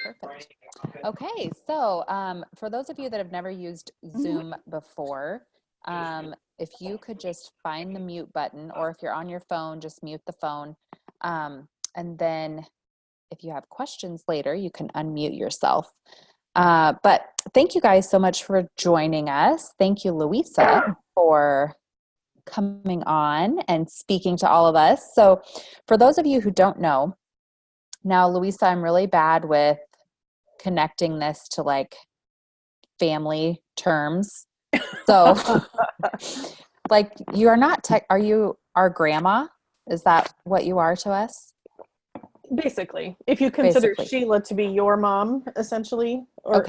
Perfect. Okay, so for those of you that have never used Zoom before, if you could just find the mute button, or if you're on your phone, just mute the phone. And then if you have questions later, you can unmute yourself. But thank you guys so much for joining us. Thank you, Louisa, for coming on and speaking to all of us. So for those of you who don't know, now, Louisa, I'm really bad with connecting this to like family terms. So like you are not are you our grandma? Is that what you are to us? Basically, if you consider Sheila to be your mom, essentially, or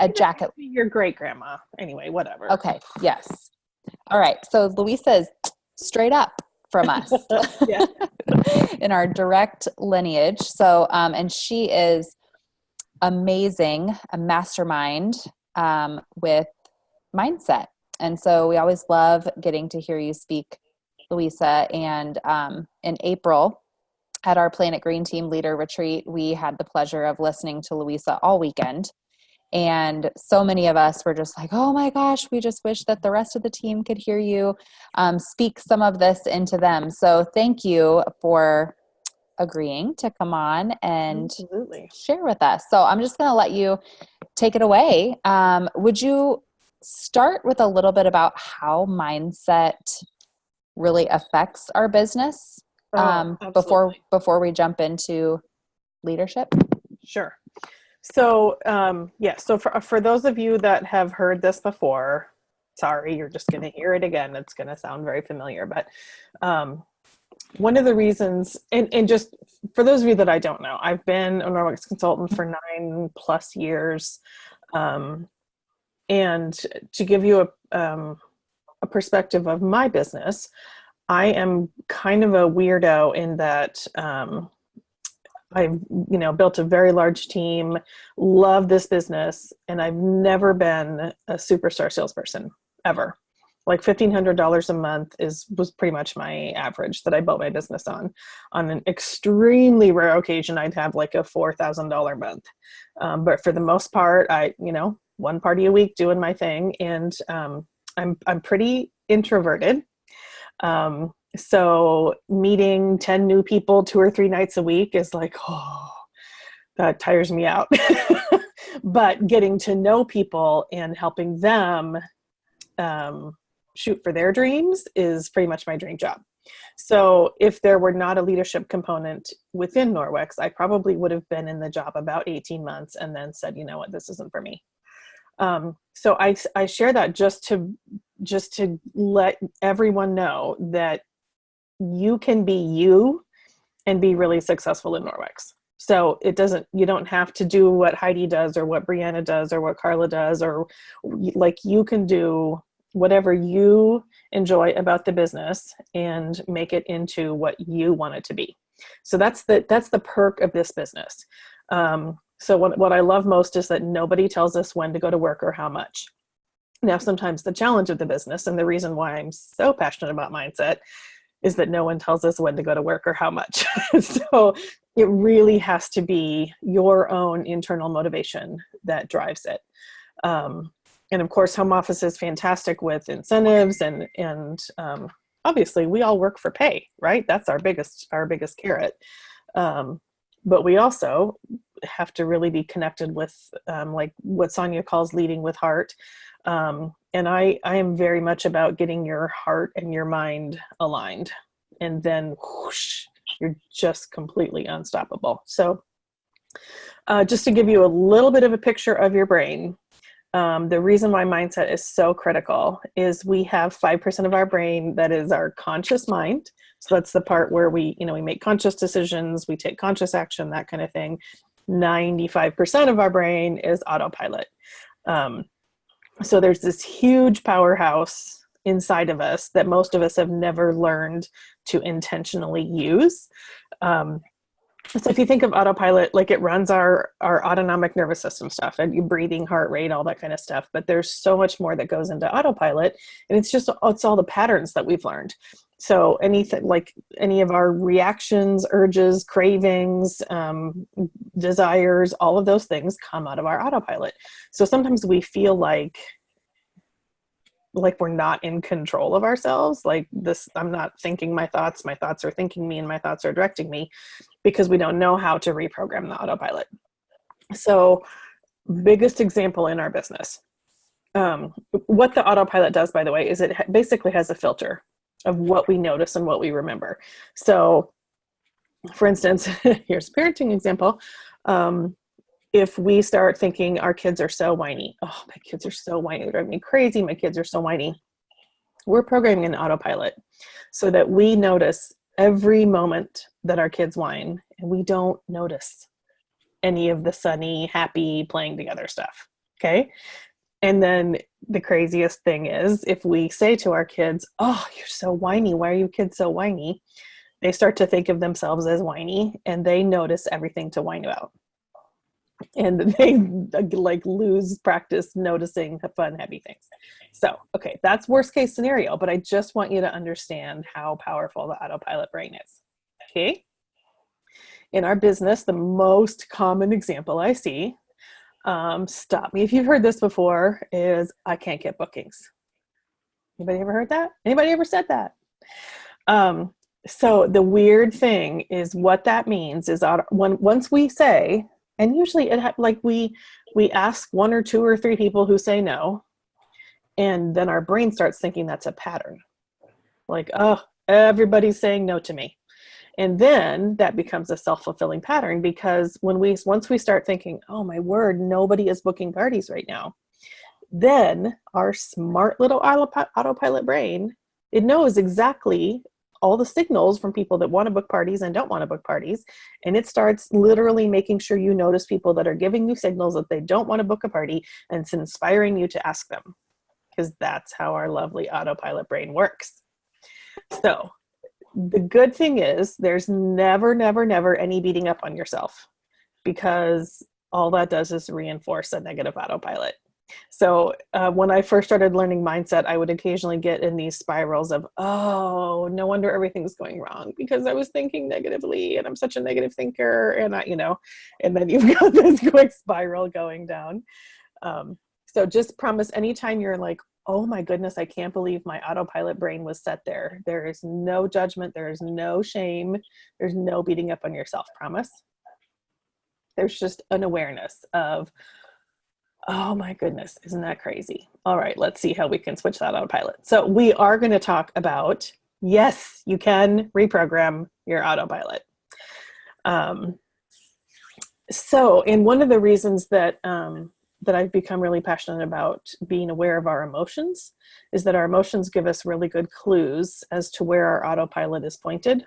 a jacket, your great grandma. Anyway, whatever. Okay. Yes. All right. So Louisa is straight up from us in our direct lineage. So, and she is amazing, a mastermind with mindset. And so we always love getting to hear you speak, Louisa. And in April, at our Planet Green Team Leader Retreat, we had the pleasure of listening to Louisa all weekend. And so many of us were just like, oh my gosh, we just wish that the rest of the team could hear you speak some of this into them. So thank you for agreeing to come on and share with us. So I'm just going to let you take it away. Would you start with a little bit about how mindset really affects our business before we jump into leadership? Sure. So, so for those of you that have heard this before, sorry, you're just going to hear it again. It's going to sound very familiar, but one of the reasons, and just for those of you that I don't know, I've been a Norwex consultant for 9+ years. And to give you a perspective of my business, I am kind of a weirdo in that I've built a very large team, love this business, and I've never been a superstar salesperson ever. Like $1,500 a month was pretty much my average that I built my business on. On an extremely rare occasion, I'd have like a $4,000 month. But for the most part, one party a week doing my thing, and I'm pretty introverted. So meeting 10 new people 2 or 3 nights a week is like, oh, that tires me out. But getting to know people and helping them shoot for their dreams is pretty much my dream job. So if there were not a leadership component within Norwex, I probably would have been in the job about 18 months and then said, you know what, this isn't for me. So I share that just to let everyone know that you can be you and be really successful in Norwex. So you don't have to do what Heidi does or what Brianna does or what Carla does, or like you can do whatever you enjoy about the business and make it into what you want it to be. So that's the perk of this business. So what I love most is that nobody tells us when to go to work or how much. Now, sometimes the challenge of the business, and the reason why I'm so passionate about mindset, is that no one tells us when to go to work or how much. So it really has to be your own internal motivation that drives it. And of course, home office is fantastic with incentives and obviously we all work for pay, right? That's our biggest carrot. But we also have to really be connected with like what Sonia calls leading with heart. And I am very much about getting your heart and your mind aligned, and then whoosh, you're just completely unstoppable. So just to give you a little bit of a picture of your brain, the reason why mindset is so critical is we have 5% of our brain that is our conscious mind. So that's the part where we make conscious decisions, we take conscious action, that kind of thing. 95% of our brain is autopilot. So there's this huge powerhouse inside of us that most of us have never learned to intentionally use. So if you think of autopilot, like it runs our autonomic nervous system stuff and your breathing, heart rate, all that kind of stuff. But there's so much more that goes into autopilot, and it's all the patterns that we've learned. So anything, like any of our reactions, urges, cravings, desires, all of those things come out of our autopilot. So sometimes we feel like we're not in control of ourselves. Like this, I'm not thinking my thoughts are thinking me, and my thoughts are directing me, because we don't know how to reprogram the autopilot. So biggest example in our business. What the autopilot does, by the way, is it basically has a filter of what we notice and what we remember. So for instance, here's a parenting example. If we start thinking our kids are so whiny, oh, my kids are so whiny, they're driving me crazy, my kids are so whiny, we're programming an autopilot so that we notice every moment that our kids whine, and we don't notice any of the sunny, happy, playing together stuff. Okay. And then the craziest thing is, if we say to our kids, oh, you're so whiny, why are you kids so whiny? They start to think of themselves as whiny, and they notice everything to whine about. And they like lose practice noticing the fun, happy things. So, okay, that's worst case scenario, but I just want you to understand how powerful the autopilot brain is. Okay. In our business, the most common example I see, stop me if you've heard this before, is I can't get bookings. Anybody ever heard that? Anybody ever said that? So the weird thing is, what that means is once we say, and usually we ask 1 or 2 or 3 people who say no, and then our brain starts thinking that's a pattern. Like, oh, everybody's saying no to me. And then that becomes a self-fulfilling pattern, because once we start thinking, oh my word, nobody is booking parties right now, then our smart little autopilot brain, it knows exactly all the signals from people that want to book parties and don't want to book parties. And it starts literally making sure you notice people that are giving you signals that they don't want to book a party, and it's inspiring you to ask them, because that's how our lovely autopilot brain works. So the good thing is, there's never, never, never any beating up on yourself, because all that does is reinforce a negative autopilot. So when I first started learning mindset, I would occasionally get in these spirals of, oh, no wonder everything's going wrong, because I was thinking negatively, and I'm such a negative thinker, and and then you've got this quick spiral going down. So just promise, anytime you're like, oh my goodness, I can't believe my autopilot brain was set there, there is no judgment, there is no shame, there's no beating up on yourself, promise. There's just an awareness of, oh my goodness, isn't that crazy? All right, let's see how we can switch that autopilot. So we are going to talk about, yes, you can reprogram your autopilot. And one of the reasons that I've become really passionate about being aware of our emotions is that our emotions give us really good clues as to where our autopilot is pointed.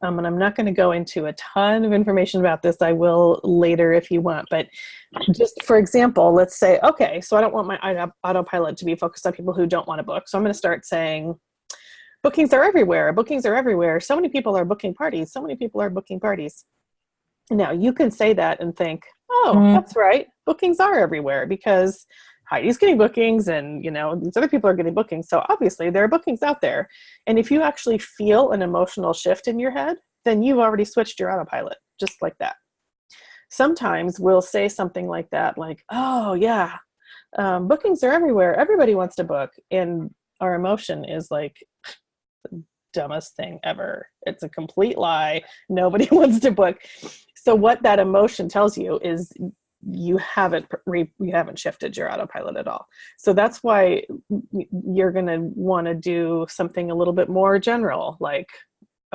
And I'm not going to go into a ton of information about this. I will later if you want. But just for example, let's say, okay, so I don't want my autopilot to be focused on people who don't want to book. So I'm going to start saying, bookings are everywhere. Bookings are everywhere. So many people are booking parties. So many people are booking parties. Now you can say that and think, oh, that's right. Bookings are everywhere, because Heidi's getting bookings, and these other people are getting bookings. So obviously there are bookings out there. And if you actually feel an emotional shift in your head, then you've already switched your autopilot, just like that. Sometimes we'll say something like that, like, oh yeah, bookings are everywhere. Everybody wants to book. And our emotion is like, the dumbest thing ever. It's a complete lie. Nobody wants to book. So what that emotion tells you is you haven't shifted your autopilot at all. So that's why you're going to want to do something a little bit more general, like,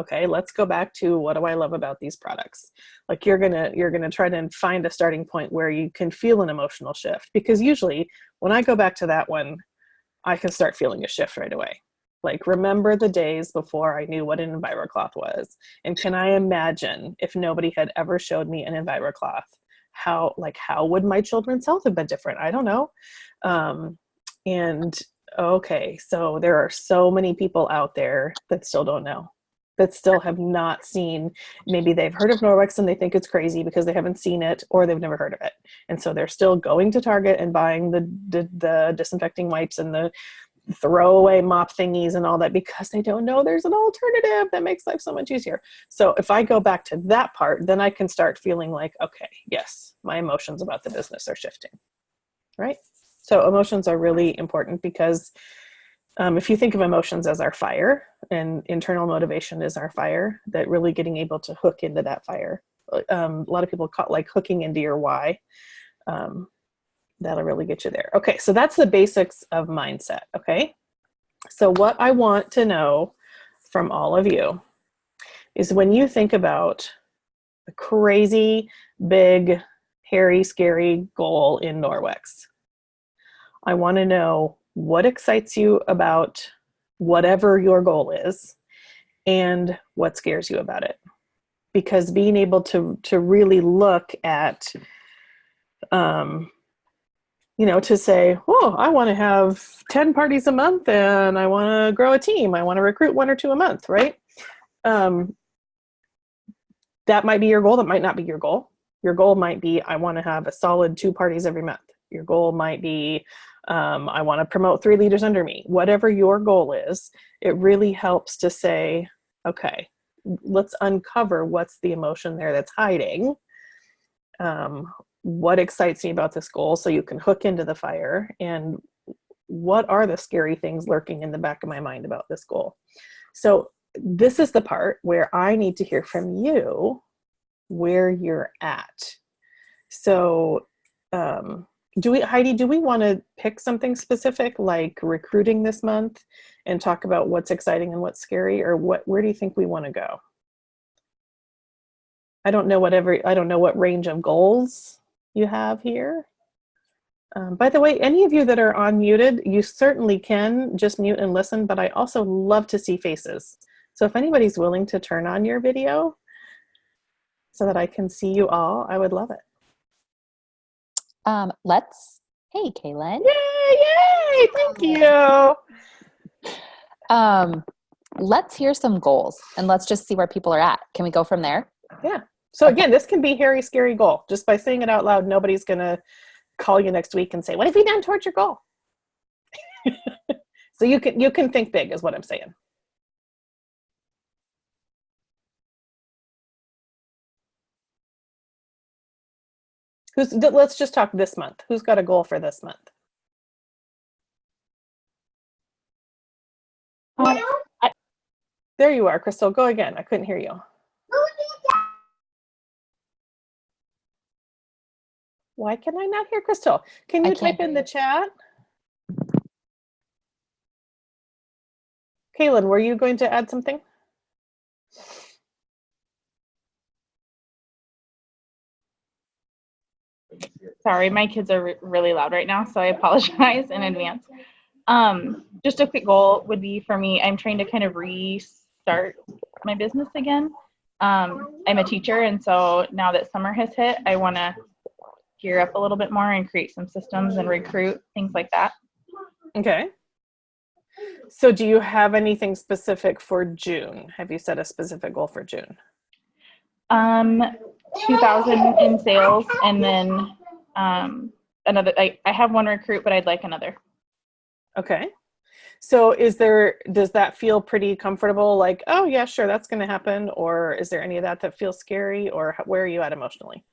okay, let's go back to, what do I love about these products? Like you're going to try to find a starting point where you can feel an emotional shift, because usually when I go back to that one, I can start feeling a shift right away. Like, remember the days before I knew what an EnviroCloth was. And can I imagine if nobody had ever showed me an EnviroCloth, how would my children's health have been different? I don't know. And okay, so there are so many people out there that still don't know, that still have not seen, maybe they've heard of Norwex and they think it's crazy because they haven't seen it, or they've never heard of it. And so they're still going to Target and buying the disinfecting wipes and the throwaway mop thingies and all that because they don't know there's an alternative that makes life so much easier. So if I go back to that part, then I can start feeling like, okay, yes, my emotions about the business are shifting, right? So emotions are really important because if you think of emotions as our fire and internal motivation is our fire, that really getting able to hook into that fire. A lot of people call it like hooking into your why. That'll really get you there. Okay, so that's the basics of mindset, okay? So what I want to know from all of you is when you think about a crazy, big, hairy, scary goal in Norwex, I want to know what excites you about whatever your goal is and what scares you about it. Because being able to really look at to say, oh, I want to have 10 parties a month and I want to grow a team. I want to recruit 1 or 2 a month, right? That might be your goal. That might not be your goal. Your goal might be, I want to have a solid 2 parties every month. Your goal might be, I want to promote 3 leaders under me. Whatever your goal is, it really helps to say, okay, let's uncover what's the emotion there that's hiding. What excites me about this goal so you can hook into the fire, and what are the scary things lurking in the back of my mind about this goal. So this is the part where I need to hear from you where you're at. So Heidi, do we want to pick something specific like recruiting this month and talk about what's exciting and what's scary, or where do you think we want to go? I don't know what range of goals you have here. By the way, any of you that are unmuted, you certainly can just mute and listen, but I also love to see faces. So if anybody's willing to turn on your video so that I can see you all, I would love it. Hey, Kaylin. Yay, thank you. Let's hear some goals and let's just see where people are at. Can we go from there? Yeah. So again, this can be hairy, scary goal. Just by saying it out loud, nobody's going to call you next week and say, what have you done towards your goal? So you can think big is what I'm saying. Let's just talk this month. Who's got a goal for this month? There you are, Crystal. Go again. I couldn't hear you. Why can I not hear Crystal? Can you type in the chat? Kaylin, were you going to add something? Sorry, my kids are really loud right now, so I apologize in advance. Just a quick goal would be for me, I'm trying to kind of restart my business again. I'm a teacher, and so now that summer has hit, I want to gear up a little bit more and create some systems and recruit, things like that. Okay. So do you have anything specific for June? Have you set a specific goal for June? 2,000 in sales, and then another, I have 1 recruit, but I'd like another. Okay. So does that feel pretty comfortable? Like, oh yeah, sure, that's going to happen. Or is there any of that feels scary, or where are you at emotionally?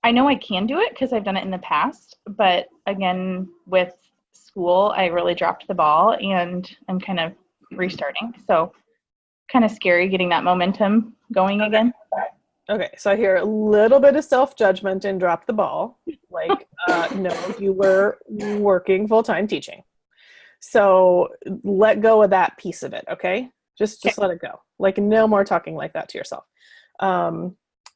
I know I can do it because I've done it in the past, but again, with school, I really dropped the ball and I'm kind of restarting. So kind of scary getting that momentum going again. Okay, so I hear a little bit of self-judgment and drop the ball. Like, no, you were working full-time teaching. So let go of that piece of it, okay? Just let it go. Like, no more talking like that to yourself.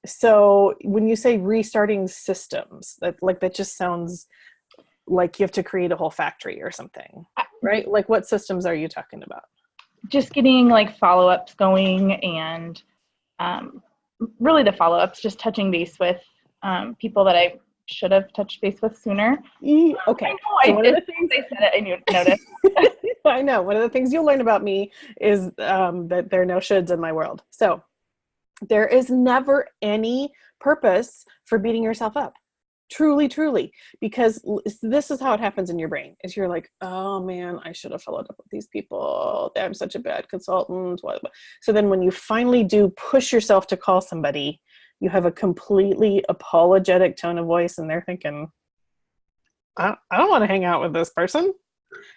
So when you say restarting systems, that just sounds like you have to create a whole factory or something, right? Like, what systems are you talking about? Just getting like follow-ups going, and really the follow-ups, just touching base with people that I should have touched base with sooner. Okay. I know, so I said it and you noticed. I know. One of the things you'll learn about me is that there are no shoulds in my world. So there is never any purpose for beating yourself up. Truly, truly, because this is how it happens in your brain is you're like, oh man, I should have followed up with these people. I'm such a bad consultant. So then when you finally do push yourself to call somebody, you have a completely apologetic tone of voice and they're thinking, I don't want to hang out with this person.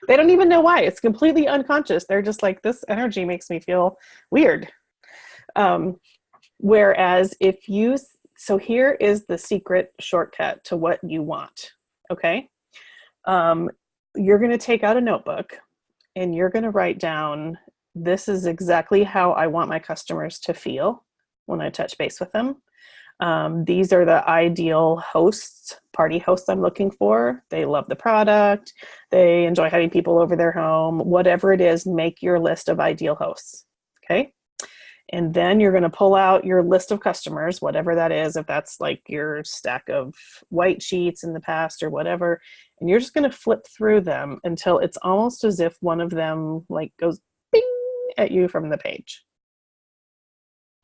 They don't even know why. It's completely unconscious. They're just like, this energy makes me feel weird. Whereas so here is the secret shortcut to what you want. Okay. You're going to take out a notebook and you're going to write down, this is exactly how I want my customers to feel when I touch base with them. These are the ideal hosts, party hosts I'm looking for. They love the product. They enjoy having people over their home. Whatever it is, make your list of ideal hosts. Okay. And then you're going to pull out your list of customers, whatever that is, if that's like your stack of white sheets in the past or whatever. And you're just going to flip through them until it's almost as if one of them like goes bing at you from the page.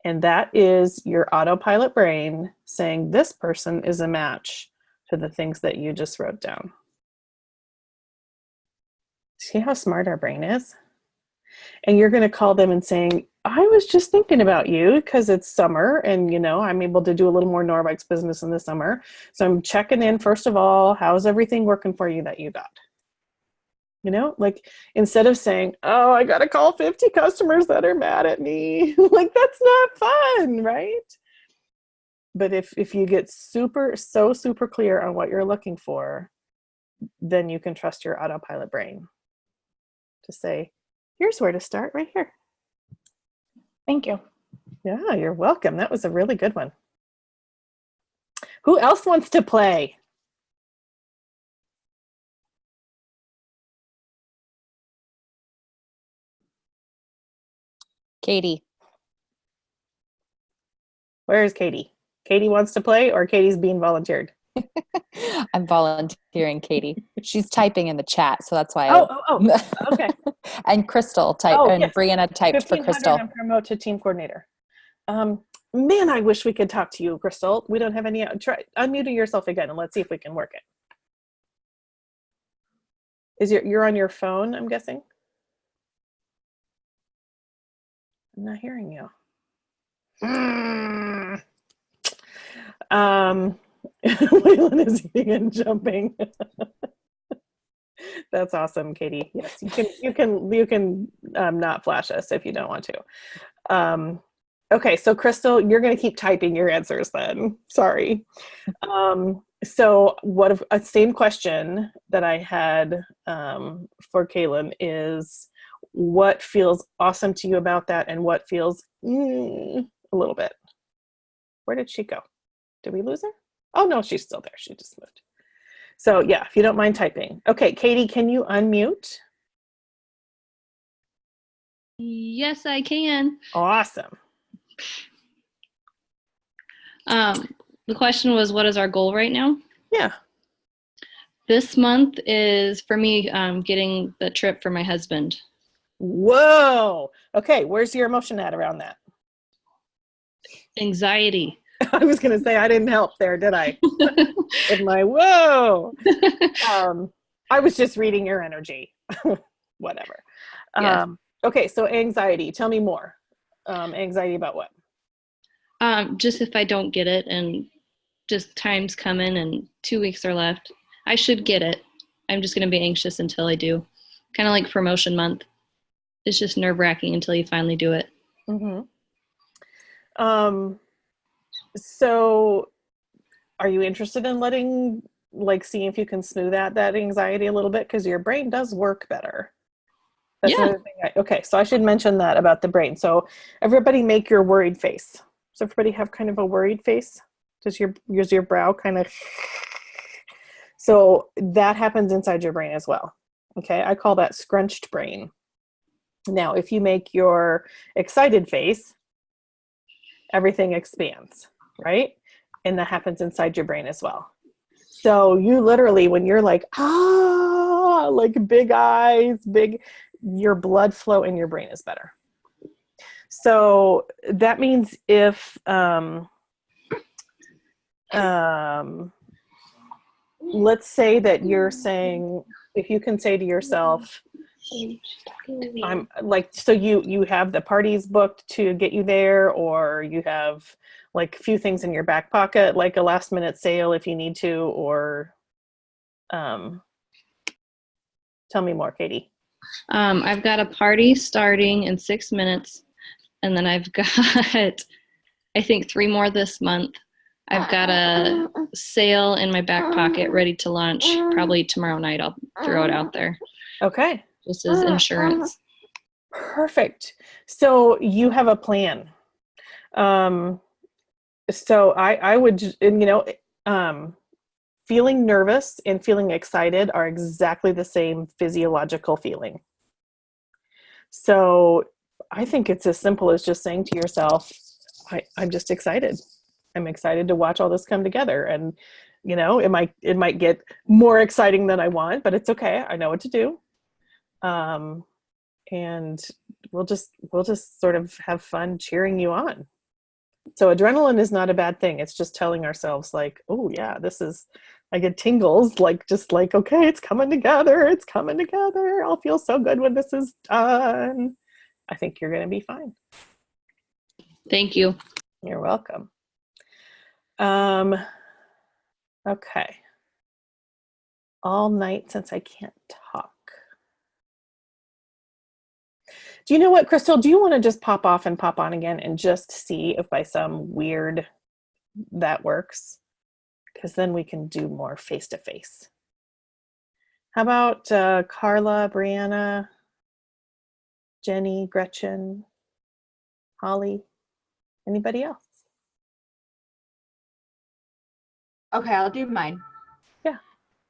And that is your autopilot brain saying this person is a match to the things that you just wrote down. See how smart our brain is? And you're going to call them and saying, I was just thinking about you because it's summer and, I'm able to do a little more Norwex business in the summer. So I'm checking in, first of all, how's everything working for you that you got? Like instead of saying, oh, I got to call 50 customers that are mad at me, like that's not fun, right? But if you get super clear on what you're looking for, then you can trust your autopilot brain to say, here's where to start right here. Thank you. Yeah, you're welcome. That was a really good one. Who else wants to play? Katie. Where is Katie? Katie wants to play or Katie's being volunteered? I'm volunteering, Katie. She's typing in the chat, so that's why. Okay. And Crystal typed, and yes. Brianna typed for Crystal. And promote to team coordinator. Man, I wish we could talk to you, Crystal. We don't have any. Try unmuting yourself again, and let's see if we can work it. You're on your phone? I'm guessing. I'm not hearing you. Leland is eating and jumping. That's awesome, Katie. Yes, you can not flash us if you don't want to. Okay, so Crystal, you're going to keep typing your answers then. Sorry. So a same question that I had for Kaylin is, what feels awesome to you about that and what feels a little bit? Where did she go? Did we lose her? Oh, no, she's still there. She just moved. So yeah, if you don't mind typing. Okay, Katie, can you unmute? Yes, I can. Awesome. The question was, what is our goal right now? Yeah. This month is for me getting the trip for my husband. Whoa. Okay, where's your emotion at around that? Anxiety. I was going to say I didn't help there, did I? With my whoa. I was just reading your energy. Whatever. Yes. Okay, so anxiety. Tell me more. Anxiety about what? Just if I don't get it and just time's coming and 2 weeks are left. I should get it. I'm just going to be anxious until I do. Kind of like promotion month. It's just nerve-wracking until you finally do it. Mm-hmm. So are you interested in seeing if you can smooth out that anxiety a little bit? Because your brain does work better. That's another thing. Okay, so I should mention that about the brain. So everybody make your worried face. Does everybody have kind of a worried face? Does your brow kind of... So that happens inside your brain as well. Okay, I call that scrunched brain. Now, if you make your excited face, everything expands, right? And that happens inside your brain as well. So you literally, when you're like, like big eyes, your blood flow in your brain is better. So that means if, let's say that you're saying, if you can say to yourself, I'm like, so you have the parties booked to get you there, or you have like a few things in your back pocket, like a last minute sale if you need to, or tell me more, Katie. I've got a party starting in 6 minutes, and then I've got, I think, 3 more this month. I've got a sale in my back pocket ready to launch probably tomorrow night. I'll throw it out there. Okay. This is insurance. Perfect. So you have a plan. So I would, and, feeling nervous and feeling excited are exactly the same physiological feeling. So I think it's as simple as just saying to yourself, I'm just excited. I'm excited to watch all this come together. And, it might get more exciting than I want, but it's okay. I know what to do. And we'll just sort of have fun cheering you on. So adrenaline is not a bad thing. It's just telling ourselves like, oh yeah, I get tingles, like, just like, okay, it's coming together. I'll feel so good when this is done. I think you're going to be fine. Thank you. You're welcome. Okay. All night since I can't talk. Do you know what, Crystal? Do you want to just pop off and pop on again and just see if by some weird that works? Because then we can do more face-to-face. How about Carla, Brianna, Jenny, Gretchen, Holly? Anybody else? Okay, I'll do mine. Yeah.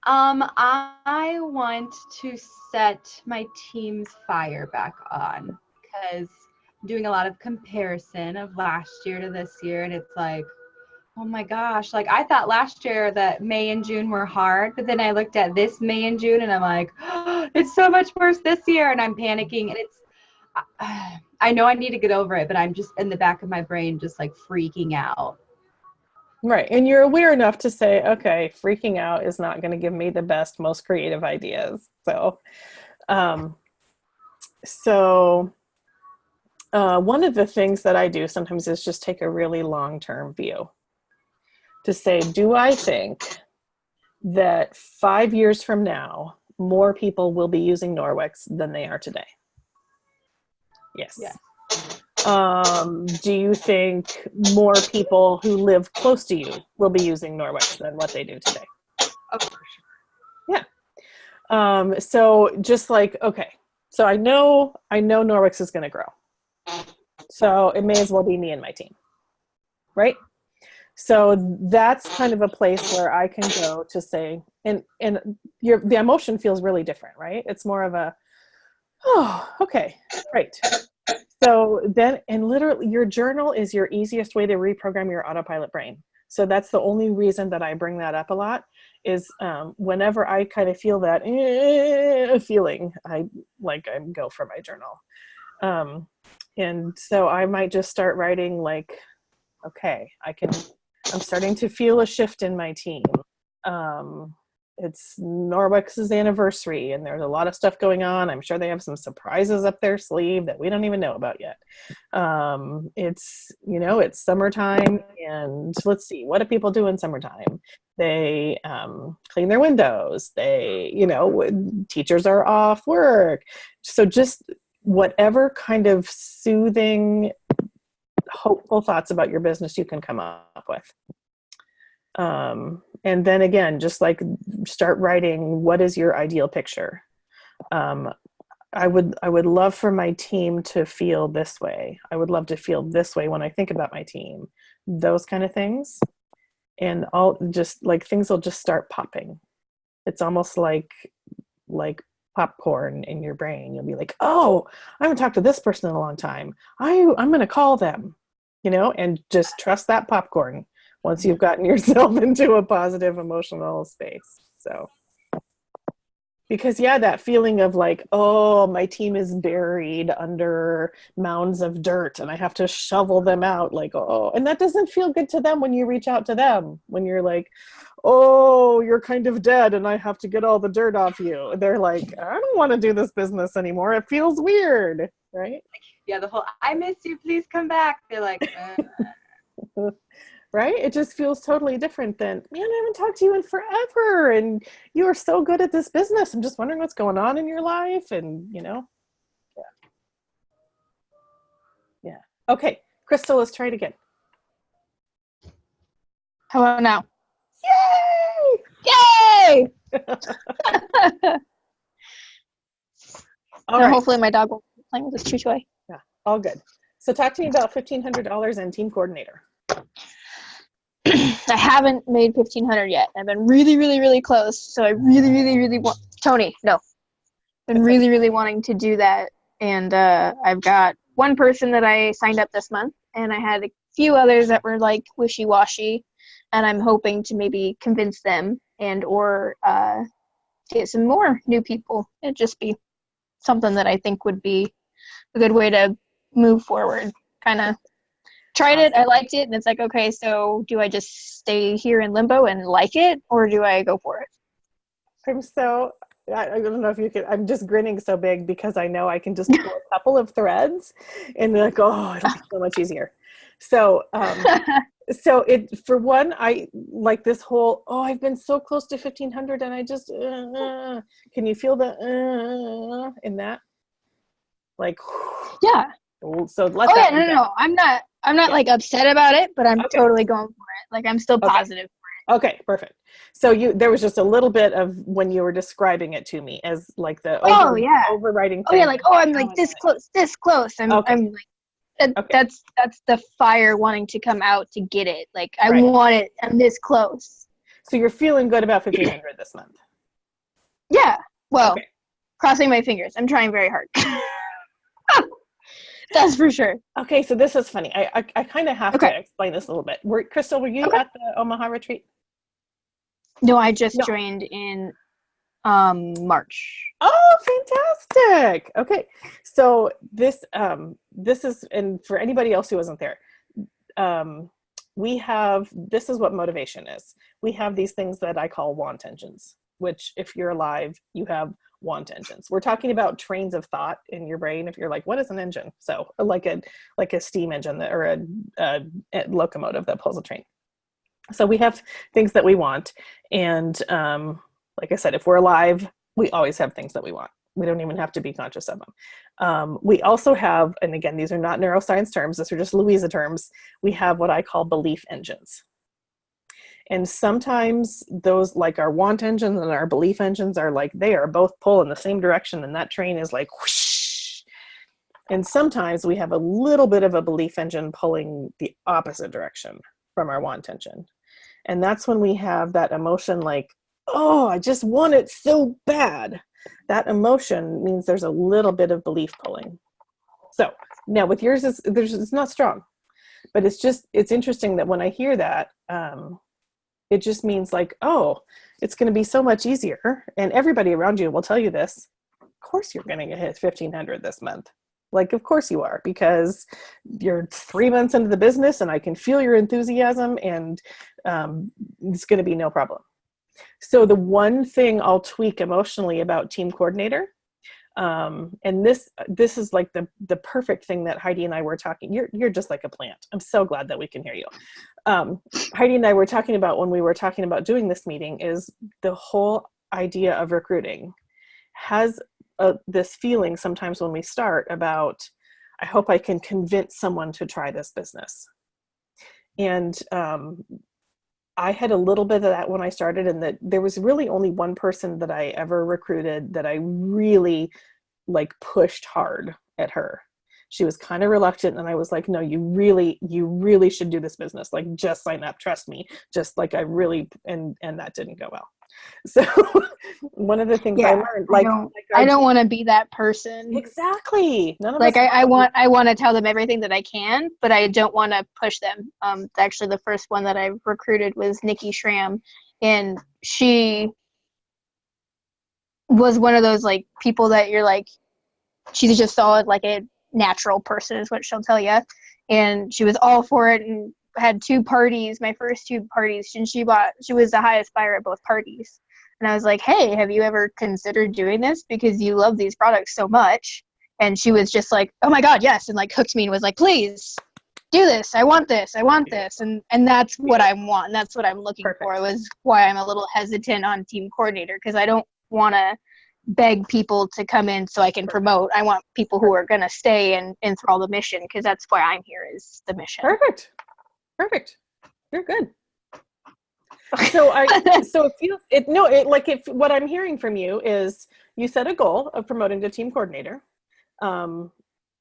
I want to set my team's fire back on because I'm doing a lot of comparison of last year to this year, and it's like, oh my gosh, like I thought last year that May and June were hard, but then I looked at this May and June and I'm like, oh, it's so much worse this year, and I'm panicking, and it's I know I need to get over it, but I'm just in the back of my brain just like freaking out. Right. And you're aware enough to say, okay, freaking out is not going to give me the best, most creative ideas. So, one of the things that I do sometimes is just take a really long-term view to say, do I think that 5 years from now, more people will be using Norwex than they are today? Yes. Yeah. Do you think more people who live close to you will be using Norwex than what they do today? Oh, for sure. Yeah. So just like, okay, so I know Norwex is going to grow. So it may as well be me and my team, right? So that's kind of a place where I can go to say, and the emotion feels really different, right? It's more of a, oh, okay, great. So then, and literally your journal is your easiest way to reprogram your autopilot brain. So that's the only reason that I bring that up a lot is whenever I kind of feel that feeling, I go for my journal. And so I might just start writing like, okay, I'm starting to feel a shift in my team. It's Norwex's anniversary and there's a lot of stuff going on. I'm sure they have some surprises up their sleeve that we don't even know about yet. It's summertime, and let's see, what do people do in summertime? They clean their windows. They, teachers are off work. So just whatever kind of soothing, hopeful thoughts about your business you can come up with. And then again, just like start writing, what is your ideal picture? I would love for my team to feel this way. I would love to feel this way when I think about my team, those kind of things. And all just like things will just start popping. It's almost like popcorn in your brain. You'll be like, oh, I haven't talked to this person in a long time. I'm going to call them, and just trust that popcorn once you've gotten yourself into a positive emotional space. So, because that feeling of like, oh, my team is buried under mounds of dirt and I have to shovel them out, like, oh, and that doesn't feel good to them when you reach out to them, when you're like, oh, you're kind of dead and I have to get all the dirt off you. They're like, I don't want to do this business anymore. It feels weird, right? Yeah, the whole I miss you, please come back. They're like, Right? It just feels totally different than, man, I haven't talked to you in forever and you are so good at this business. I'm just wondering what's going on in your life. And, yeah. Yeah. Okay, Crystal, let's try it again. How about now? Yay! Yay! All Now, right. hopefully my dog will be playing with his chew toy. Yeah, all good. So talk to me about $1,500 and team coordinator. I haven't made 1,500 yet. I've been really, really, really close. So I really, really, really want Tony. No, been really, really wanting to do that. And I've got one person that I signed up this month, and I had a few others that were like wishy-washy, and I'm hoping to maybe convince them and or get some more new people. It'd just be something that I think would be a good way to move forward. Kind of tried it, I liked it, and it's like, okay, so do I just stay here in limbo and like it, or do I go for it? I don't know if you can, I'm just grinning so big because I know I can just pull a couple of threads and be like, oh, it'll be so much easier. So, so for one, I like this whole, oh, I've been so close to 1,500 and I just, can you feel the in that? Like, Yeah. so let Oh that yeah, no. I'm not like upset about it, but I'm totally going for it. Like I'm still positive. Okay, perfect. So there was just a little bit of when you were describing it to me as like the overriding thing. Oh yeah, like I'm like this close. I'm like that's the fire wanting to come out to get it. Like I want it. I'm this close. So you're feeling good about 1,500 this month. Yeah. Well, crossing my fingers. I'm trying very hard. That's for sure. Okay, so this is funny. I kind of have to explain this a little bit. Crystal, were you at the Omaha retreat? No, I just joined in March. Oh, fantastic. Okay. So this is, and for anybody else who wasn't there, this is what motivation is. We have these things that I call want engines, which if you're alive, you have want engines. We're talking about trains of thought in your brain. If you're like, what is an engine? So like a steam engine or a locomotive that pulls a train. So we have things that we want. And like I said, if we're alive, we always have things that we want. We don't even have to be conscious of them. We also have, and again, these are not neuroscience terms, these are just Louisa terms. We have what I call belief engines. And sometimes those, like our want engines and our belief engines, are like, they are both pull in the same direction, and that train is like whoosh. And sometimes we have a little bit of a belief engine pulling the opposite direction from our want engine. And that's when we have that emotion like, oh, I just want it so bad. That emotion means there's a little bit of belief pulling. So now with yours, it's not strong, but it's interesting that when I hear that, it just means like, oh, it's going to be so much easier. And everybody around you will tell you this. Of course you're going to hit 1,500 this month. Like, of course you are, because you're 3 months into the business and I can feel your enthusiasm, and it's going to be no problem. So the one thing I'll tweak emotionally about team coordinator, and this is like the perfect thing that Heidi and I were talking, you're just like a plant. I'm so glad that we can hear you. Heidi and I were talking about when we were talking about doing this meeting is the whole idea of recruiting has this feeling sometimes when we start about, I hope I can convince someone to try this business. And I had a little bit of that when I started, and that there was really only one person that I ever recruited that I really like pushed hard at her. She was kind of reluctant, and I was like, no, you really should do this business. Like, just sign up, trust me. Just like I really, and that didn't go well. So one of the things I learned, I don't want to be that person. Exactly. None of like us I want to tell them everything that I can, but I don't want to push them. Actually, the first one that I recruited was Nikki Schramm, and she was one of those like people that you're like, she's just solid, like a natural person is what she'll tell you, and she was all for it and had 2 parties, my first 2 parties, and she was the highest buyer at both parties. And I was like, hey, have you ever considered doing this because you love these products so much? And she was just like, oh my God, yes, and like hooked me and was like, please do this. I want this. I want this. And that's what I want. And that's what I'm looking for. Was why I'm a little hesitant on team coordinator, because I don't want to beg people to come in so I can promote. I want people who are going to stay and enthrall the mission, because that's why I'm here, is the mission. Perfect. You're good. So if what I'm hearing from you is you set a goal of promoting to team coordinator.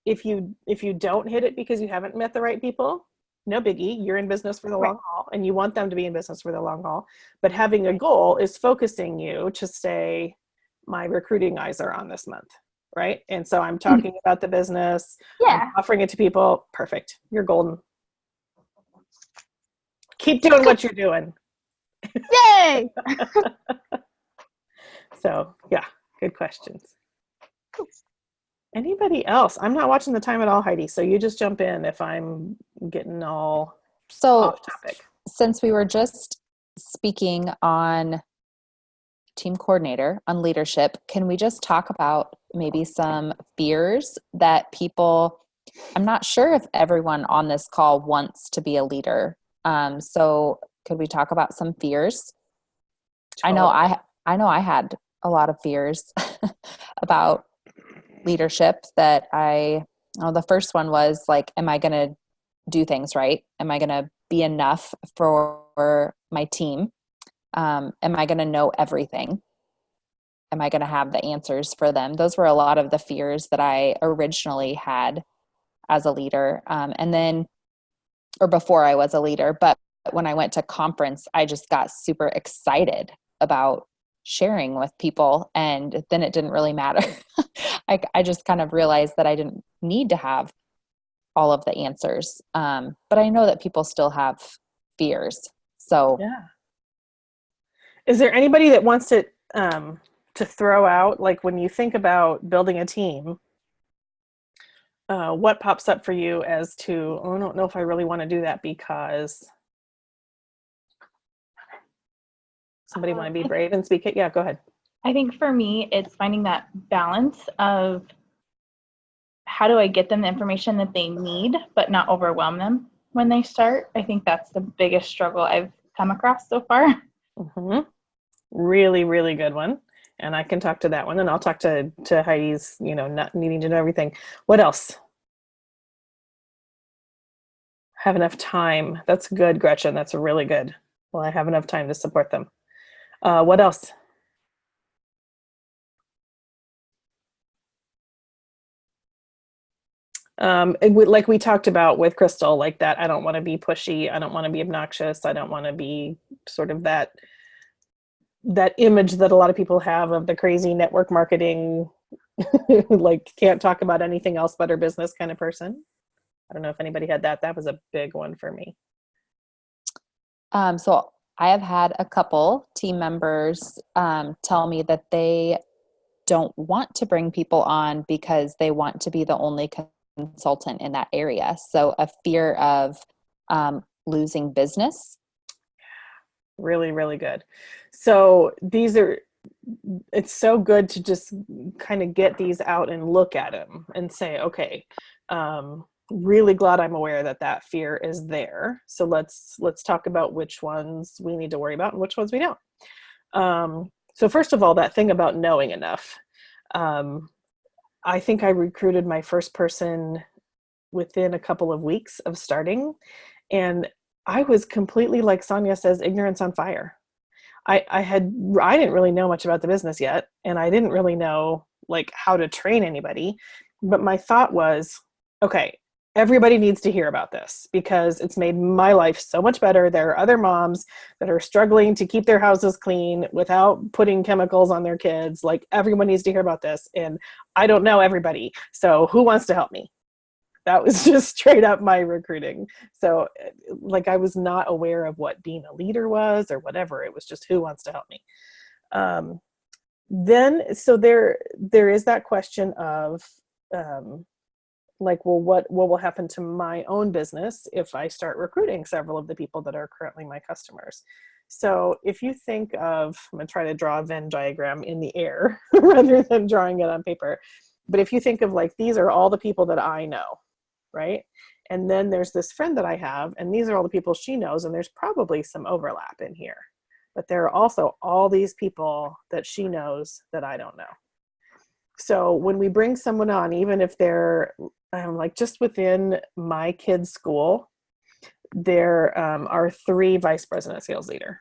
If you don't hit it because you haven't met the right people, no biggie. You're in business for the long haul, and you want them to be in business for the long haul. But having a goal is focusing you to say, my recruiting eyes are on this month, right? And so I'm talking about the business, I'm offering it to people. Perfect. You're golden. Keep doing what you're doing. Yay! So yeah, good questions. Anybody else? I'm not watching the time at all, Heidi. So you just jump in if I'm getting all off topic. Since we were just speaking on team coordinator, on leadership, can we just talk about maybe some fears that people, I'm not sure if everyone on this call wants to be a leader. So could we talk about some fears? I know I had a lot of fears about leadership that the first one was like, am I going to do things right? Am I going to be enough for my team? Am I going to know everything? Am I going to have the answers for them? Those were a lot of the fears that I originally had as a leader. Or before I was a leader, but when I went to conference, I just got super excited about sharing with people, and then it didn't really matter. I just kind of realized that I didn't need to have all of the answers. But I know that people still have fears. So yeah. Is there anybody that wants to throw out, like when you think about building a team, what pops up for you as to, I don't know if I really want to do that because somebody want to be brave and speak it? Yeah, go ahead. I think for me, it's finding that balance of how do I get them the information that they need, but not overwhelm them when they start. I think that's the biggest struggle I've come across so far. Mm-hmm. Really, really good one. And I can talk to that one, and I'll talk to Heidi's, not needing to know everything. What else? Have enough time. That's good, Gretchen. That's really good. Well, I have enough time to support them. What else? Like we talked about with Crystal, like that, I don't want to be pushy. I don't want to be obnoxious. I don't want to be sort of that image that a lot of people have of the crazy network marketing, like can't talk about anything else but her business kind of person. I don't know if anybody had that. That was a big one for me. So I have had a couple team members tell me that they don't want to bring people on because they want to be the only consultant in that area. So a fear of losing business. Really, really good. So it's so good to just kind of get these out and look at them and say, okay, really glad I'm aware that fear is there. So let's talk about which ones we need to worry about and which ones we don't. So first of all, that thing about knowing enough. I think I recruited my first person within a couple of weeks of starting, and I was completely, like Sonia says, ignorance on fire. I didn't really know much about the business yet, and I didn't really know like how to train anybody. But my thought was, okay, everybody needs to hear about this because it's made my life so much better. There are other moms that are struggling to keep their houses clean without putting chemicals on their kids. Like, everyone needs to hear about this, and I don't know everybody. So who wants to help me? That was just straight up my recruiting. So like, I was not aware of what being a leader was or whatever. It was just, who wants to help me? Then, so there is that question of, like, well, what will happen to my own business if I start recruiting several of the people that are currently my customers? So if you think of, I'm going to try to draw a Venn diagram in the air rather than drawing it on paper. But if you think of like, these are all the people that I know, right? And then there's this friend that I have, and these are all the people she knows, and there's probably some overlap in here. But there are also all these people that she knows that I don't know. So when we bring someone on, even if they're like just within my kids' school, there are 3 vice president sales leader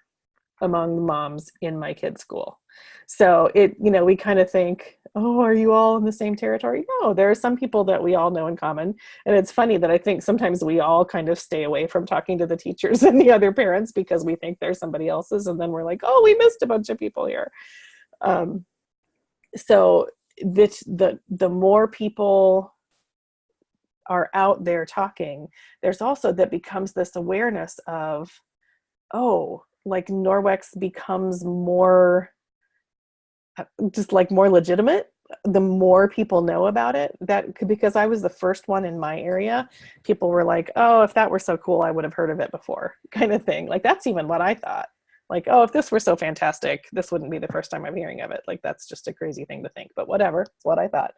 among the moms in my kids' school. So it, you know, we kind of think, oh, are you all in the same territory? No, there are some people that we all know in common. And it's funny that I think sometimes we all kind of stay away from talking to the teachers and the other parents because we think they're somebody else's. And then we're like, oh, we missed a bunch of people here. So the more people are out there talking, there's also that becomes this awareness of, oh, like Norwex becomes more just like more legitimate the more people know about it. That could, because I was the first one in my area, people were like, oh, if that were so cool, I would have heard of it before, kind of thing. Like that's even what I thought. Like, oh, if this were so fantastic, this wouldn't be the first time I'm hearing of it. Like that's just a crazy thing to think, but whatever, it's what I thought.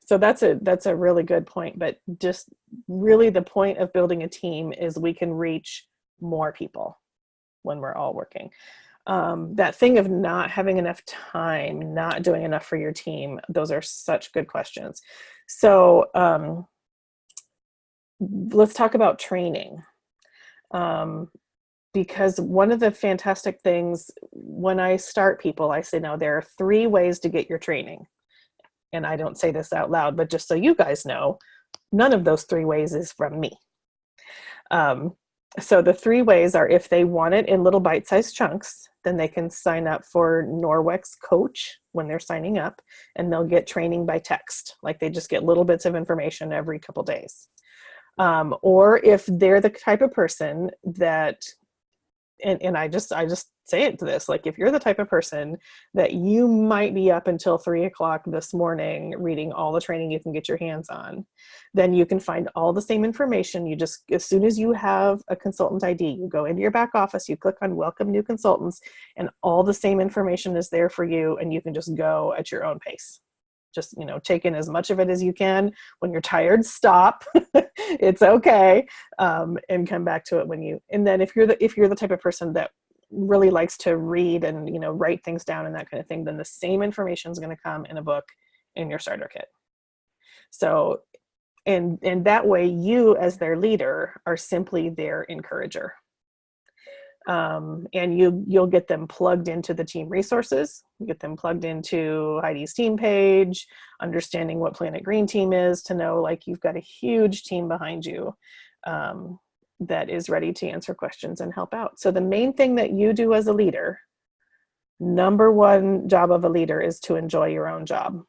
So that's a really good point. But just really the point of building a team is we can reach more people when we're all working. That thing of not having enough time, not doing enough for your team, those are such good questions. So let's talk about training. Because one of the fantastic things when I start people, I say, no, there are 3 ways to get your training. And I don't say this out loud, but just so you guys know, none of those 3 ways is from me. So the 3 ways are, if they want it in little bite-sized chunks, then they can sign up for Norwex Coach when they're signing up, and they'll get training by text. Like they just get little bits of information every couple days. Or if they're the type of person that, and I just say it to this, like if you're the type of person that you might be up until 3 o'clock this morning reading all the training you can get your hands on, then you can find all the same information. You just, as soon as you have a consultant ID, you go into your back office, you click on welcome new consultants, and all the same information is there for you, and you can just go at your own pace. Just, you know, take in as much of it as you can. When you're tired, stop. It's okay. And come back to it when you, and then if you're the type of person that really likes to read and, you know, write things down and that kind of thing, then the same information is going to come in a book in your starter kit. So, and that way you as their leader are simply their encourager. And you'll get them plugged into the team resources, you get them plugged into Heidi's team page, understanding what Planet Green Team is, to know like you've got a huge team behind you that is ready to answer questions and help out. So the main thing that you do as a leader, number 1 job of a leader, is to enjoy your own job.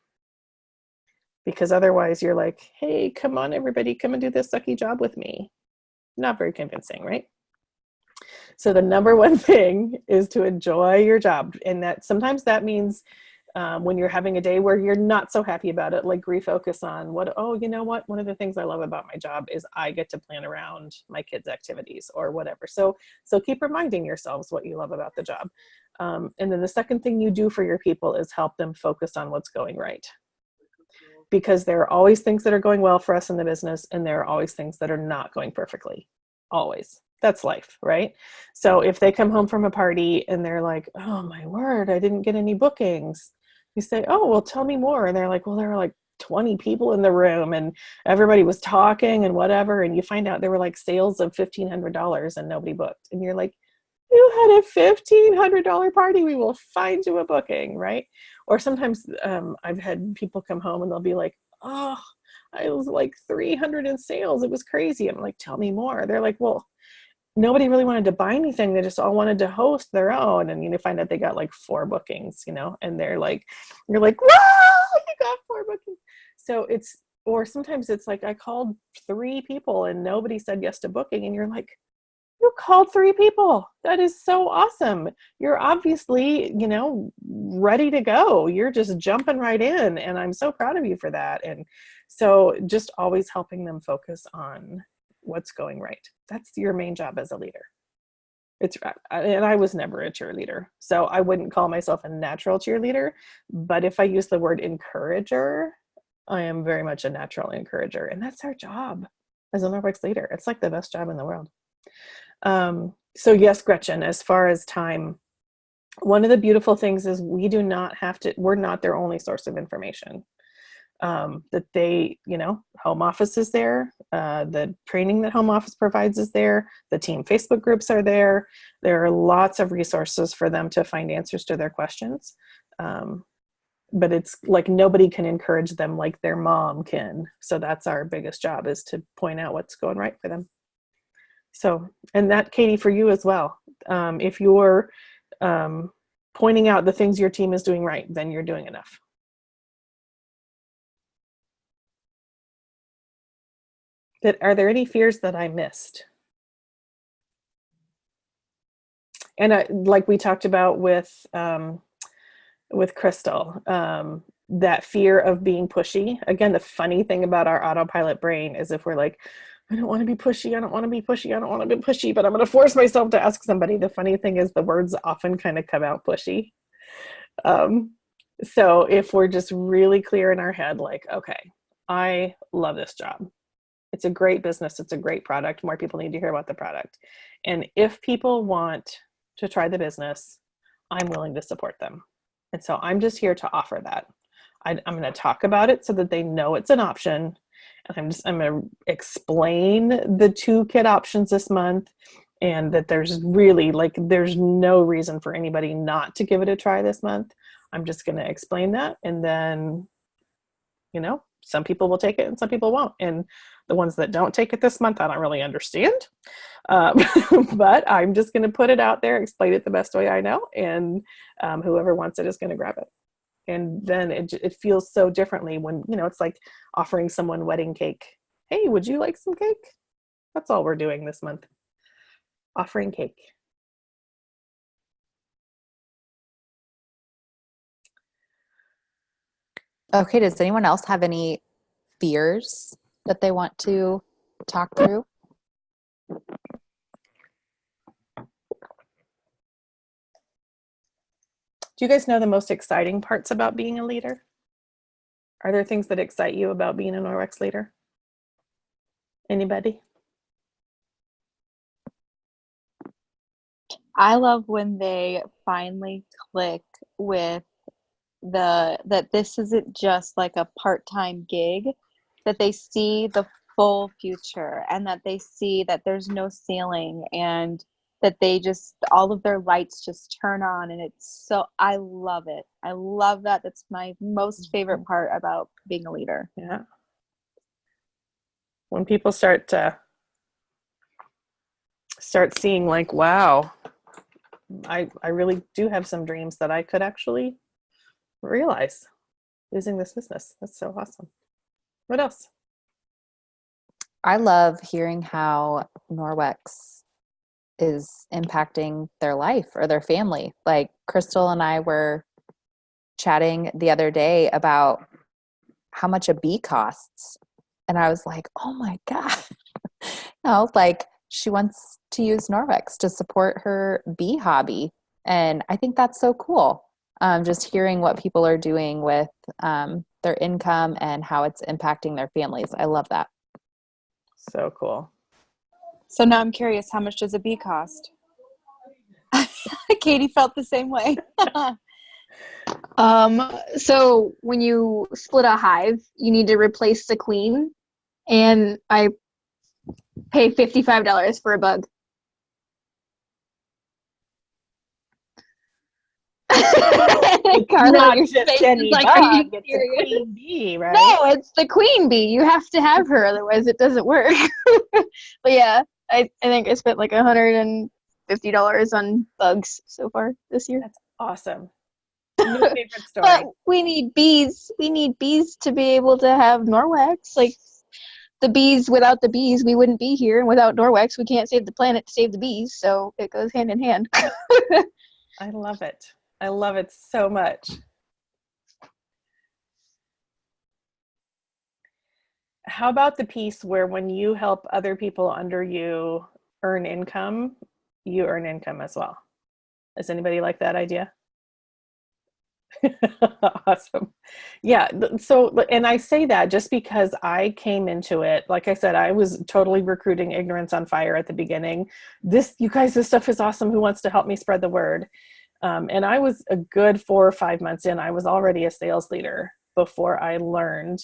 Because otherwise you're like, hey, come on everybody, come and do this sucky job with me. Not very convincing, right? So the number 1 thing is to enjoy your job. And that sometimes that means when you're having a day where you're not so happy about it, like refocus on you know what, one of the things I love about my job is I get to plan around my kids' activities or whatever. So keep reminding yourselves what you love about the job. And then the second thing you do for your people is help them focus on what's going right. Because there are always things that are going well for us in the business, and there are always things that are not going perfectly. Always. That's life, right? So if they come home from a party and they're like, oh my word, I didn't get any bookings. You say, oh, well, tell me more. And they're like, well, there were like 20 people in the room and everybody was talking and whatever. And you find out there were like sales of $1,500 and nobody booked. And you're like, you had a $1,500 party. We will find you a booking, right? Or sometimes I've had people come home and they'll be like, oh, I was like 300 in sales. It was crazy. I'm like, tell me more. They're like, well, nobody really wanted to buy anything. They just all wanted to host their own. And you find out they got like 4 bookings, and they're like, you're like, whoa, you got 4 bookings. So or sometimes it's like, I called 3 people and nobody said yes to booking. And you're like, you called 3 people. That is so awesome. You're obviously, ready to go. You're just jumping right in. And I'm so proud of you for that. And So just always helping them focus on what's going right. That's your main job as a leader. And I was never a cheerleader, so I wouldn't call myself a natural cheerleader, but if I use the word encourager, I am very much a natural encourager, and that's our job as a Norwex leader. It's like the best job in the world. So yes, Gretchen, as far as time, one of the beautiful things is we're not their only source of information. That they, home office is there, the training that home office provides is there, the team Facebook groups are there. There are lots of resources for them to find answers to their questions. But it's like nobody can encourage them like their mom can. So that's our biggest job, is to point out what's going right for them. So, and that, Katie, for you as well. If you're pointing out the things your team is doing right, then you're doing enough. Are there any fears that I missed? And like we talked about with Crystal, that fear of being pushy. Again, the funny thing about our autopilot brain is if we're like, I don't want to be pushy, I don't want to be pushy, I don't want to be pushy, but I'm going to force myself to ask somebody. The funny thing is the words often kind of come out pushy. So if we're just really clear in our head, like, okay, I love this job. It's a great business. It's a great product. More people need to hear about the product. And if people want to try the business, I'm willing to support them. And so I'm just here to offer that. I'm going to talk about it so that they know it's an option. And I'm going to explain the 2 kit options this month, and that there's really there's no reason for anybody not to give it a try this month. I'm just going to explain that. And then, some people will take it and some people won't. And the ones that don't take it this month, I don't really understand. But I'm just going to put it out there, explain it the best way I know. And whoever wants it is going to grab it. And then it feels so differently when, it's like offering someone wedding cake. Hey, would you like some cake? That's all we're doing this month. Offering cake. Okay, does anyone else have any fears that they want to talk through? Do you guys know the most exciting parts about being a leader? Are there things that excite you about being a Norwex leader? Anybody? I love when they finally click with that this isn't just like a part-time gig, that they see the full future, and that they see that there's no ceiling, and that they just, all of their lights just turn on, and I love it. I love that. That's my most favorite part about being a leader. Yeah. When people start seeing like, wow, I really do have some dreams that I could actually realize using this business. That's so awesome. What else? I love hearing how Norwex is impacting their life or their family. Like Crystal and I were chatting the other day about how much a bee costs. And I was like, oh my God. She wants to use Norwex to support her bee hobby. And I think that's so cool. Just hearing what people are doing with their income and how it's impacting their families. I love that. So cool. So now I'm curious, how much does a bee cost? Katie felt the same way. So when you split a hive, you need to replace the queen, and I pay $55 for a bug. Carla, Not your just face any is like, bug, are you it's serious? a queen bee, right? No, it's the queen bee. You have to have her, otherwise it doesn't work. But yeah, I think I spent like $150 on bugs so far this year. That's awesome. New favorite story. But we need bees. We need bees to be able to have Norwex. Like the bees, without the bees, we wouldn't be here. And without Norwex, we can't save the planet to save the bees. So it goes hand in hand. I love it. I love it so much. How about the piece where when you help other people under you earn income, you earn income as well? Does anybody like that idea? Awesome. Yeah. So, and I say that just because I came into it, like I said, I was totally recruiting ignorance on fire at the beginning. You guys, this stuff is awesome. Who wants to help me spread the word? And I was a good 4 or 5 months in. I was already a sales leader before I learned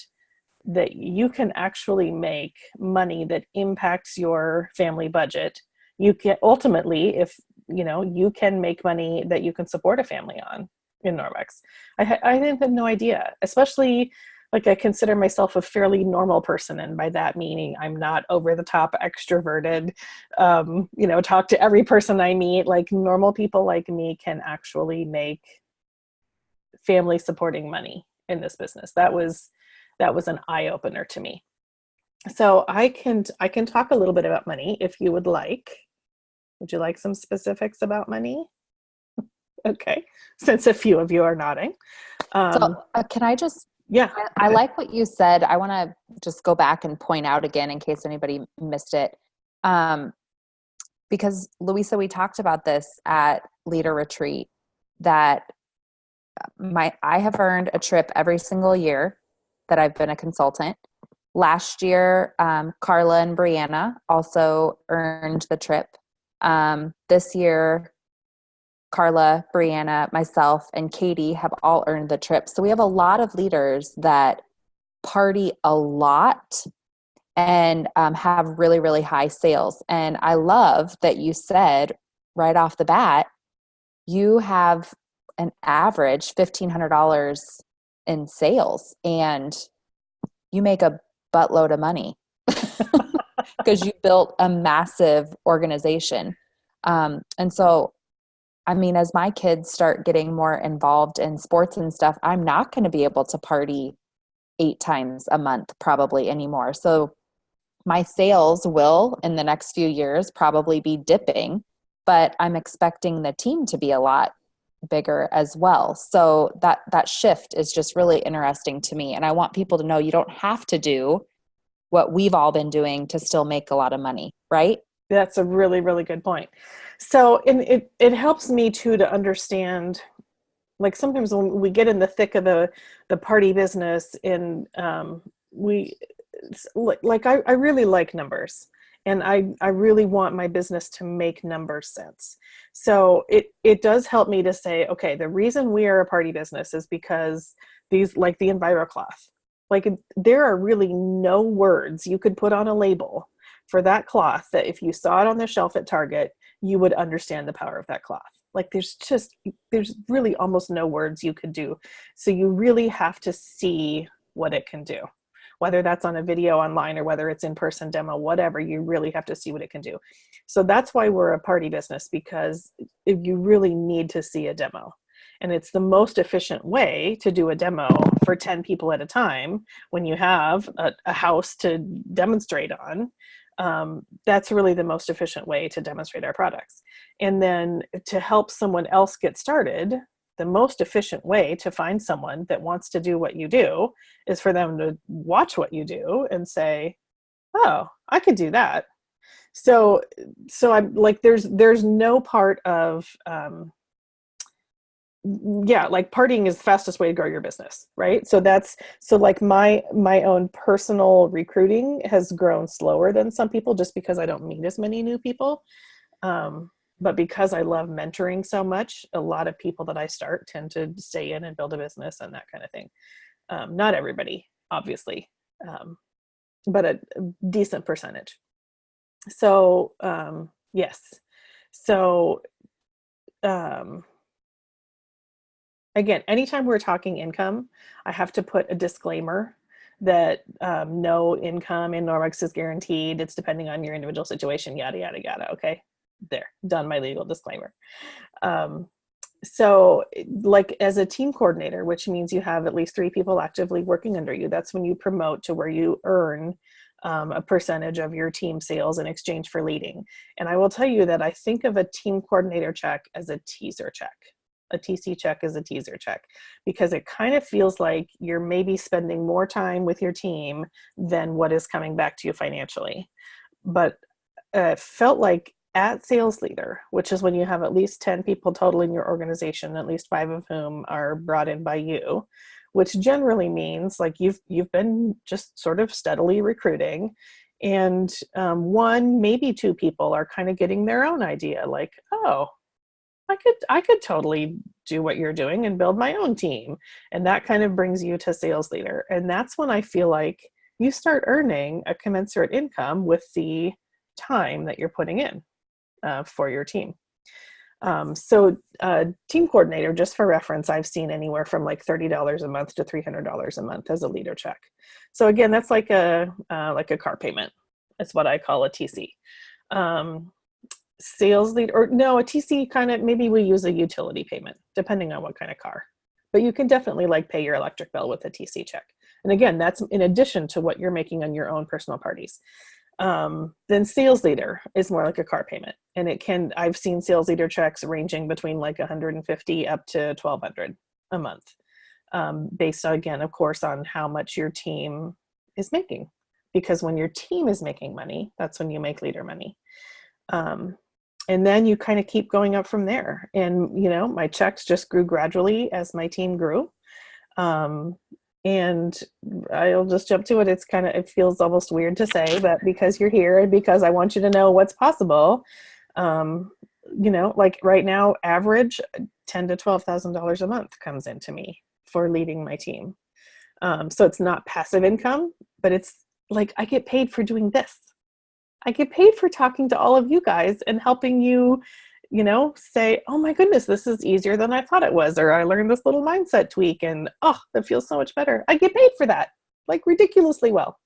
that you can actually make money that impacts your family budget. You can ultimately, if you can make money that you can support a family on in Norwex. I didn't have no idea, especially like I consider myself a fairly normal person. And by that meaning, I'm not over the top extroverted, talk to every person I meet. Like normal people like me can actually make family supporting money in this business. That was an eye opener to me. So I can talk a little bit about money if you would like. Would you like some specifics about money? Okay, since a few of you are nodding. So can I just, yeah. I like what you said. I want to just go back and point out again in case anybody missed it. Because Louisa, we talked about this at Leader Retreat, that I have earned a trip every single year that I've been a consultant. Last year, Carla and Brianna also earned the trip. This year, Carla, Brianna, myself, and Katie have all earned the trip. So we have a lot of leaders that party a lot and have really, really high sales. And I love that you said right off the bat, you have an average $1,500 in sales and you make a buttload of money because you built a massive organization. And so, I mean, as my kids start getting more involved in sports and stuff, I'm not going to be able to party 8 times a month probably anymore. So my sales will, in the next few years, probably be dipping, but I'm expecting the team to be a lot bigger as well. So that shift is just really interesting to me. And I want people to know you don't have to do what we've all been doing to still make a lot of money, right? That's a really, really good point. So it helps me too to understand, like sometimes when we get in the thick of the party business and I really like numbers and I really want my business to make numbers sense. So it does help me to say, okay, the reason we are a party business is because these, like the EnviroCloth, like there are really no words you could put on a label for that cloth that if you saw it on the shelf at Target, you would understand the power of that cloth. Like there's really almost no words you could do. So you really have to see what it can do, whether that's on a video online or whether it's in-person demo, whatever, you really have to see what it can do. So that's why we're a party business, because you really need to see a demo. And it's the most efficient way to do a demo for 10 people at a time when you have a house to demonstrate on. That's really the most efficient way to demonstrate our products. And then to help someone else get started, the most efficient way to find someone that wants to do what you do is for them to watch what you do and say, oh, I could do that. So I'm like, there's no part of, like partying is the fastest way to grow your business, right? So like my own personal recruiting has grown slower than some people just because I don't meet as many new people. But because I love mentoring so much, a lot of people that I start tend to stay in and build a business and that kind of thing. Not everybody, obviously, but a decent percentage. So yes. So again, anytime we're talking income, I have to put a disclaimer that no income in Norwex is guaranteed. It's depending on your individual situation, yada, yada, yada. Okay, there, done my legal disclaimer. So like as a team coordinator, which means you have at least 3 people actively working under you, that's when you promote to where you earn a percentage of your team sales in exchange for leading. And I will tell you that I think of a team coordinator check as a teaser check. a TC check is a teaser check, because it kind of feels like you're maybe spending more time with your team than what is coming back to you financially. But it felt like at sales leader, which is when you have at least 10 people total in your organization, at least 5 of whom are brought in by you, which generally means like you've been just sort of steadily recruiting, and 1, maybe 2 people are kind of getting their own idea, like, oh, I could totally do what you're doing and build my own team. And that kind of brings you to sales leader. And that's when I feel like you start earning a commensurate income with the time that you're putting in for your team. So team coordinator, just for reference, I've seen anywhere from like $30 a month to $300 a month as a leader check. So again, that's like a car payment. That's what I call a TC. Sales lead, or no, a TC kind of, maybe we use a utility payment depending on what kind of car, but you can definitely like pay your electric bill with a TC check. And again, that's in addition to what you're making on your own personal parties. Then sales leader is more like a car payment, and I've seen sales leader checks ranging between like 150 up to 1,200 a month, based on, again, of course, on how much your team is making, because when your team is making money, that's when you make leader money. And then you kind of keep going up from there. And, my checks just grew gradually as my team grew. And I'll just jump to it. It feels almost weird to say, but because you're here and because I want you to know what's possible, like right now, average $10,000 to $12,000 a month comes into me for leading my team. So it's not passive income, but it's like I get paid for doing this. I get paid for talking to all of you guys and helping you, say, oh my goodness, this is easier than I thought it was. Or I learned this little mindset tweak and, oh, that feels so much better. I get paid for that, like ridiculously well.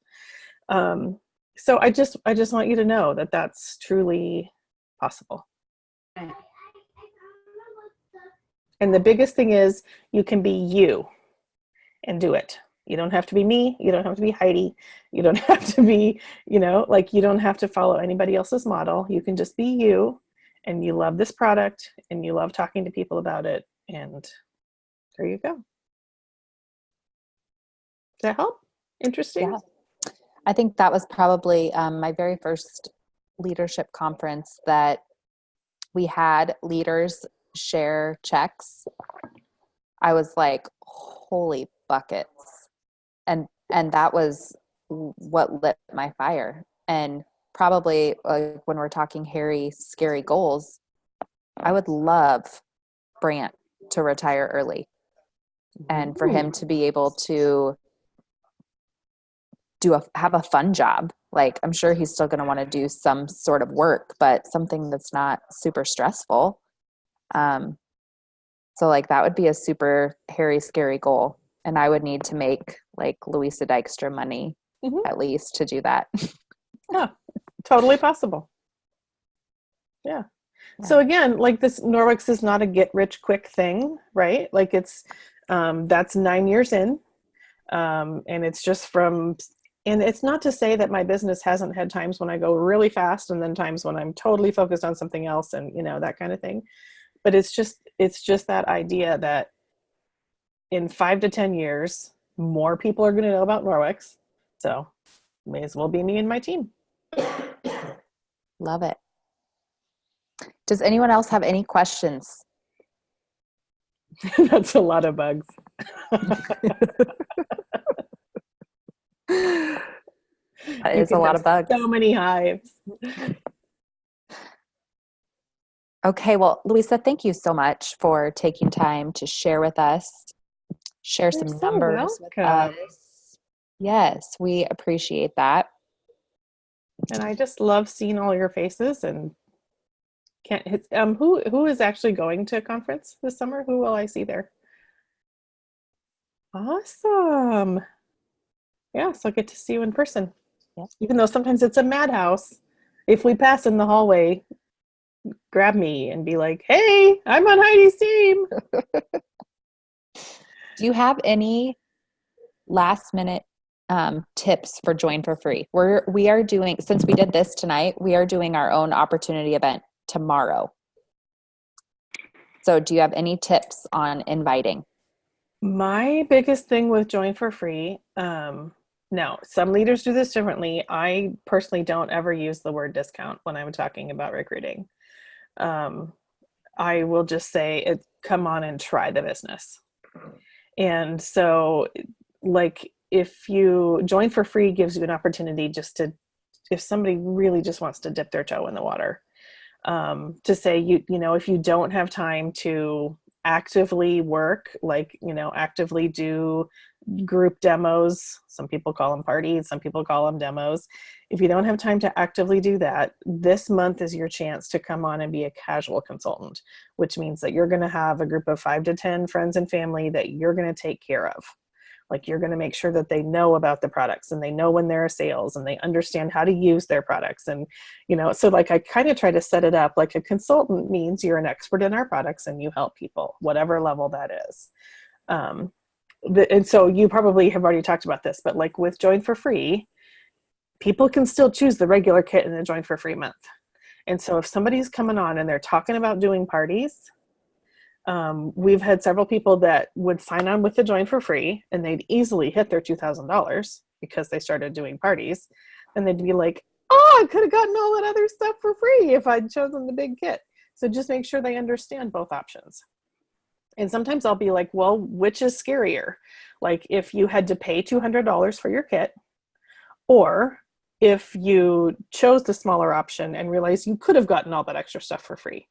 So I just want you to know that that's truly possible. And the biggest thing is you can be you and do it. You don't have to be me. You don't have to be Heidi. You don't have to be, you don't have to follow anybody else's model. You can just be you, and you love this product and you love talking to people about it. And there you go. Does that help? Interesting? Yeah. I think that was probably my very first leadership conference that we had leaders share checks. I was like, holy buckets. And that was what lit my fire. And probably when we're talking hairy, scary goals, I would love Brant to retire early and for him to be able to have a fun job. Like, I'm sure he's still going to want to do some sort of work, but something that's not super stressful. So like that would be a super hairy, scary goal. And I would need to make like Louisa Dykstra money at least to do that. Yeah, totally possible. Yeah. So again, like this Norwex is not a get rich quick thing, right? Like it's, that's 9 years in. And it's just and it's not to say that my business hasn't had times when I go really fast and then times when I'm totally focused on something else and, that kind of thing. But it's just that idea that in 5 to 10 years, more people are going to know about Norwex. So may as well be me and my team. Love it. Does anyone else have any questions? That's a lot of bugs. That is a lot of bugs. So many hives. Okay, well, Louisa, thank you so much for taking time to share with us, share some numbers with us. Yes, we appreciate that. And I just love seeing all your faces and who is actually going to a conference this summer? Who will I see there? Awesome. Yeah, so I'll get to see you in person. Yep. Even though sometimes it's a madhouse. If we pass in the hallway, grab me and be like, hey, I'm on Heidi's team. Do you have any last minute tips for Join for Free? We are doing, since we did this tonight, we are doing our own opportunity event tomorrow. So do you have any tips on inviting? My biggest thing with Join for Free, now some leaders do this differently. I personally don't ever use the word discount when I'm talking about recruiting. I will just say, come on and try the business. And so, like, if you Join for Free gives you an opportunity just to, if somebody really just wants to dip their toe in the water, to say, you know, if you don't have time to actively work, like, you know, actively do group demos, some people call them parties, some people call them demos. If you don't have time to actively do that, this month is your chance to come on and be a casual consultant, which means that you're going to have a group of 5 to 10 friends and family that you're going to take care of. Like, you're going to make sure that they know about the products and they know when there are sales and they understand how to use their products. And, you know, so like I kind of try to set it up like a consultant means you're an expert in our products and you help people, whatever level that is. And so you probably have already talked about this, but like with Join for Free, people can still choose the regular kit in the Join for Free month. And so if somebody's coming on and they're talking about doing parties, we've had several people that would sign on with the Join for Free and they'd easily hit their $2,000 because they started doing parties. And they'd be like, oh, I could have gotten all that other stuff for free if I'd chosen the big kit. So just make sure they understand both options. And sometimes I'll be like, well, which is scarier? Like if you had to pay $200 for your kit, or if you chose the smaller option and realized you could have gotten all that extra stuff for free.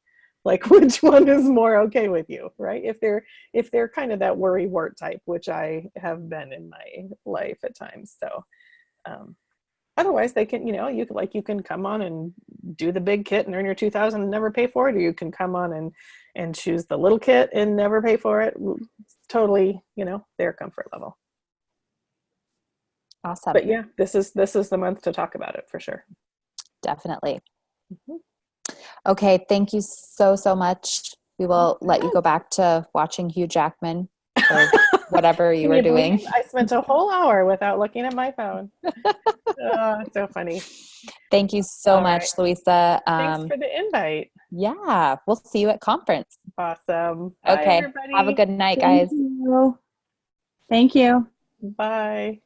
Like, which one is more okay with you, right? If they're kind of that worry wart type, which I have been in my life at times. So otherwise they can, you know, you can come on and do the big kit and earn your 2,000 and never pay for it, or you can come on and choose the little kit and never pay for it. Totally, you know, their comfort level. Awesome. But yeah, this is the month to talk about it for sure. Definitely. Mm-hmm. Okay. Thank you so much. We will let you go back to watching Hugh Jackman or whatever you were doing. I spent a whole hour without looking at my phone. Oh, it's so funny. Thank you so much, Louisa. Thanks for the invite. Yeah. We'll see you at conference. Awesome. Okay. Bye, everybody. Have a good night, guys. Thank you. Bye.